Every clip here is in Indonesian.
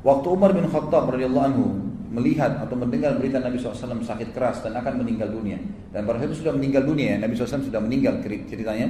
Waktu Umar bin Khattab radhiyallahu anhu melihat atau mendengar berita Nabi SAW sakit keras dan akan meninggal dunia, dan pada saat itu sudah meninggal dunia, Nabi SAW sudah meninggal ceritanya.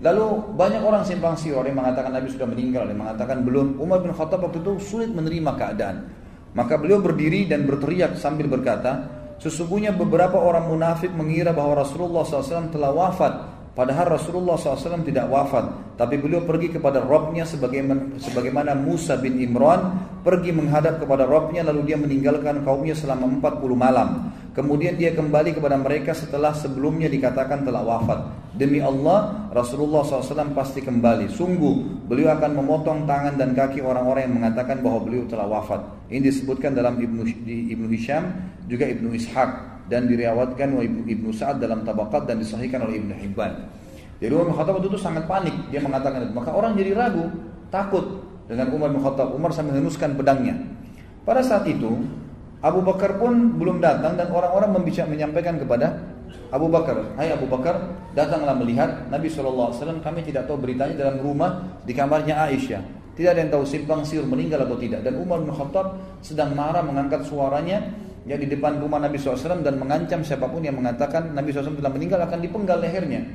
Lalu banyak orang simpang siur, yang mengatakan Nabi sudah meninggal, yang mengatakan belum. Umar bin Khattab waktu itu sulit menerima keadaan. Maka beliau berdiri dan berteriak sambil berkata, sesungguhnya beberapa orang munafik mengira bahwa Rasulullah SAW telah wafat. Padahal Rasulullah SAW tidak wafat, tapi beliau pergi kepada Rabbnya sebagaimana Musa bin Imran pergi menghadap kepada Rabbnya, lalu dia meninggalkan kaumnya selama 40 malam. Kemudian dia kembali kepada mereka setelah sebelumnya dikatakan telah wafat. Demi Allah, Rasulullah SAW pasti kembali. Sungguh, beliau akan memotong tangan dan kaki orang-orang yang mengatakan bahwa beliau telah wafat. Ini disebutkan dalam Ibnu Hisham, juga Ibnu Ishaq, dan diriwayatkan oleh Ibnu Sa'ad dalam Tabaqat dan disahihkan oleh Ibnu Hibban. Jadi Umar bin Khattab itu sangat panik, dia mengatakan itu. Maka orang jadi ragu, takut dengan Umar bin Khattab. Umar sambil menghunuskan pedangnya. Pada saat itu Abu Bakar pun belum datang, dan orang-orang menyampaikan kepada Abu Bakar, hai Abu Bakar, datanglah melihat Nabi SAW. Kami tidak tahu beritanya dalam rumah di kamarnya Aisyah. Tidak ada yang tahu simpang siur meninggal atau tidak. Dan Umar bin Khattab sedang marah, mengangkat suaranya ya di depan rumah Nabi SAW dan mengancam siapapun yang mengatakan Nabi SAW telah meninggal akan dipenggal lehernya.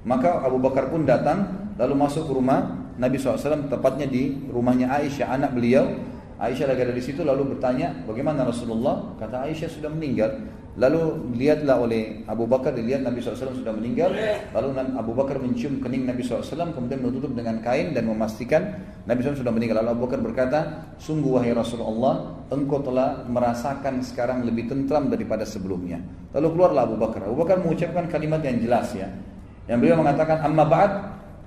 Maka Abu Bakar pun datang lalu masuk ke rumah Nabi SAW, tepatnya di rumahnya Aisyah, anak beliau. Aisyah lagi ada di situ, lalu bertanya, bagaimana Rasulullah? Kata Aisyah sudah meninggal. Lalu dilihatlah oleh Abu Bakar, dilihat Nabi SAW sudah meninggal. Lalu Abu Bakar mencium kening Nabi SAW, kemudian menutup dengan kain dan memastikan Nabi SAW sudah meninggal. Lalu Abu Bakar berkata, sungguh wahai Rasulullah, engkau telah merasakan sekarang lebih tentram daripada sebelumnya. Lalu keluarlah Abu Bakar. Abu Bakar mengucapkan kalimat yang jelas ya, yang beliau mengatakan amma ba'd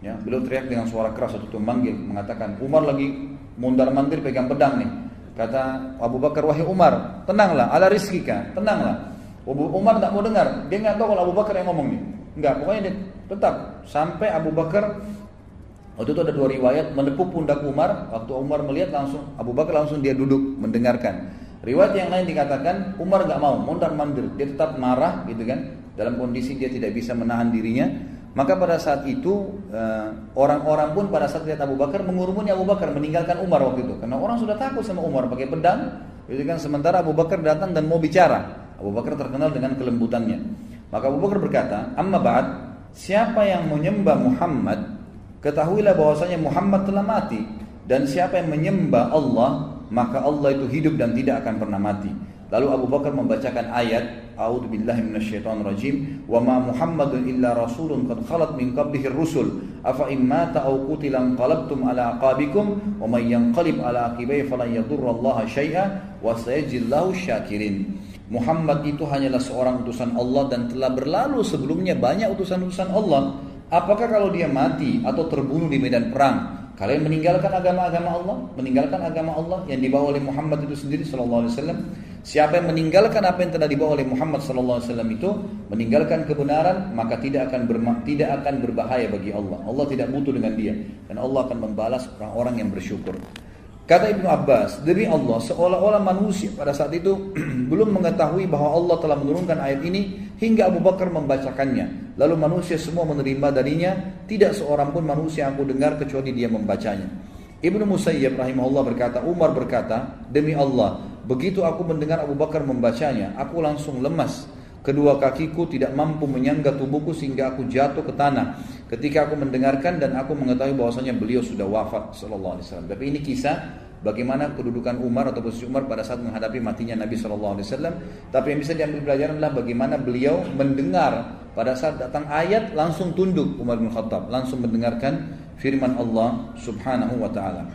ya, beliau teriak dengan suara keras waktu itu memanggil, mengatakan Umar lagi mondar-mandir pegang pedang nih. Kata Abu Bakar, wahai Umar, tenanglah, ala rizkika, tenanglah. Umar tak mau dengar, dia nggak tahu kalau Abu Bakar yang ngomong nih. Enggak, pokoknya dia tetap sampai Abu Bakar, waktu itu ada dua riwayat, menepuk pundak Umar. Waktu Umar melihat langsung Abu Bakar langsung dia duduk mendengarkan. Riwayat yang lain dikatakan Umar nggak mau, mondar-mandir, dia tetap marah gitu kan, dalam kondisi dia tidak bisa menahan dirinya. Maka pada saat itu orang-orang pun pada saat lihat Abu Bakar mengurumuni Abu Bakar, meninggalkan Umar waktu itu, karena orang sudah takut sama Umar pakai pedang, gitu kan. Sementara Abu Bakar datang dan mau bicara. Abu Bakar terkenal dengan kelembutannya. Maka Abu Bakar berkata, amma ba'd, siapa yang menyembah Muhammad, ketahuilah bahwasanya Muhammad telah mati, dan siapa yang menyembah Allah, maka Allah itu hidup dan tidak akan pernah mati. Lalu Abu Bakar membacakan ayat A'udzubillahi minasyaitonirrajim, wa ma Muhammadun illa rasulun qad khalat min qablihi ar-rusul afa in mata aw qutila qalabtum ala aqabikum wa may yanqalib ala aqibihi falan yadurrallaha syai'a wa sayajzillahu syakirin. Muhammad itu hanyalah seorang utusan Allah dan telah berlalu sebelumnya banyak utusan-utusan Allah. Apakah kalau dia mati atau terbunuh di medan perang, kalian meninggalkan agama-agama Allah, meninggalkan agama Allah yang dibawa oleh Muhammad itu sendiri sallallahu alaihi wasallam? Siapa yang meninggalkan apa yang telah dibawa oleh Muhammad sallallahu alaihi wasallam itu, meninggalkan kebenaran, maka tidak akan berbahaya bagi Allah. Allah tidak butuh dengan dia, dan Allah akan membalas orang-orang yang bersyukur. Kata Ibnu Abbas, demi Allah, seolah-olah manusia pada saat itu belum mengetahui bahwa Allah telah menurunkan ayat ini hingga Abu Bakar membacakannya. Lalu manusia semua menerima darinya, tidak seorang pun manusia yang aku dengar kecuali dia membacanya. Ibnu Musayyib rahimahullah berkata, Umar berkata, demi Allah, begitu aku mendengar Abu Bakar membacanya, aku langsung lemas. Kedua kakiku tidak mampu menyangga tubuhku sehingga aku jatuh ke tanah ketika aku mendengarkan dan aku mengetahui bahwasanya beliau sudah wafat sallallahu alaihi wasallam. Tapi ini kisah bagaimana kedudukan Umar atau posisi Umar pada saat menghadapi matinya Nabi sallallahu alaihi wasallam. Tapi yang bisa diambil pelajaran adalah bagaimana beliau mendengar pada saat datang ayat langsung tunduk. Umar bin Khattab langsung mendengarkan firman Allah Subhanahu wa taala.